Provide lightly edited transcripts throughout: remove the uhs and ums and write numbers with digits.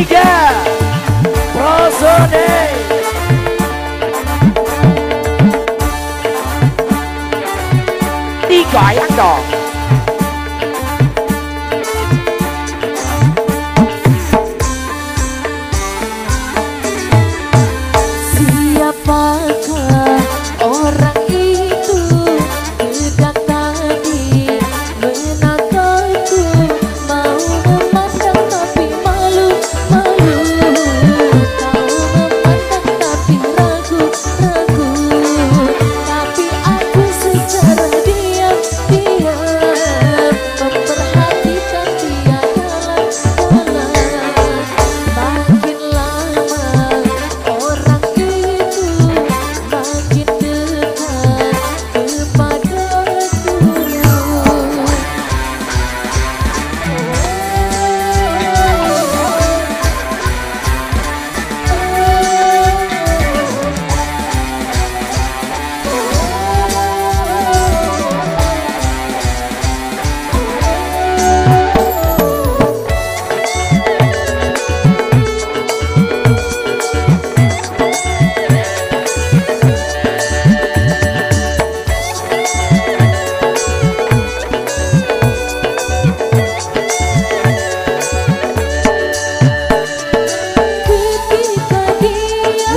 Tiga Prosode. Digoyang dong. Siapakah orang itu dekat tadi menatapku, mau memandang tapi malu, tahu memandang tapi ragu, tapi aku secara diam memperhatikan dia dalam-dalam. Makin lama orang itu makin dekat kepadaku.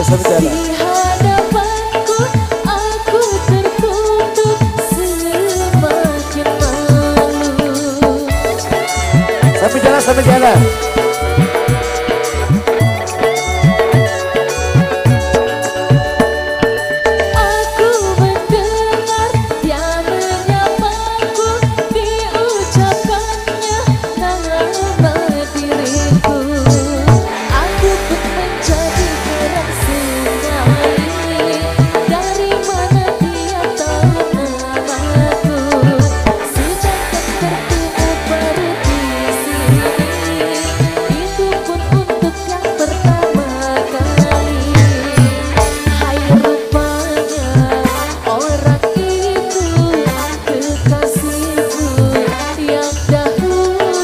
Di hadapanku aku tertutup semakin malu. Sampai jalan. Aku mendengar dia menyapaku, diucapkannya nama diriku. Aku pun menjadi heran sekali, dari mana dia tahu namaku, sedangkan bertemu baru di sini, itu pun untuk yang pertama kali. Hai, rupanya orang itu kekasihku yang dahulu.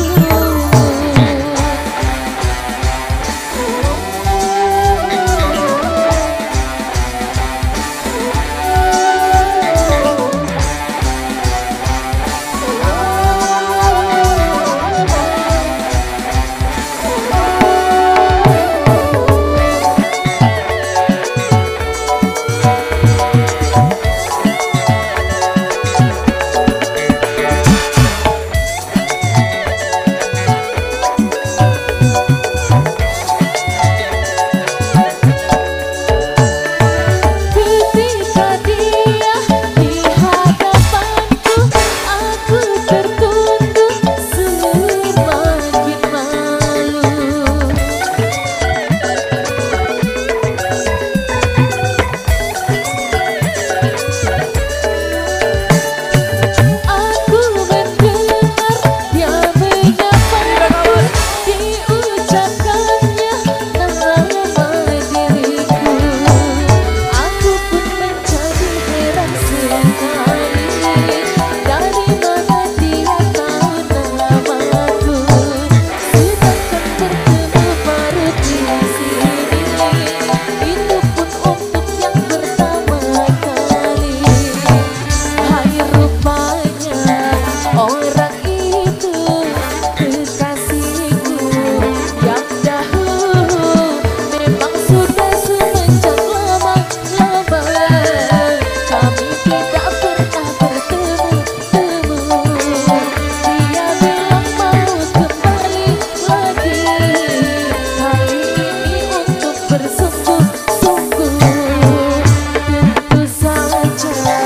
Ketika dia di hadapanku, aku tertunduk semakin malu. Aku mendengar dia menyapaku, diucapkannya nama diriku. Aku pun menjadi heran sekali, dari mana dia tahu namaku, sedangkan bertemu baru di sini, itu pun untuk yang pertama kali. Hai, rupanya orang itu kekasihku yang dahulu, memang sudah semenjak lama kami tidak pernah bertemu. Dia bilang mau kembali lagi, kali ini untuk bersungguh-sungguh. Tentu saja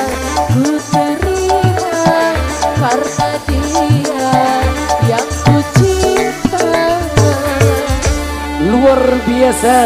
ku terima, karena dia yang ku cinta. Luar biasa.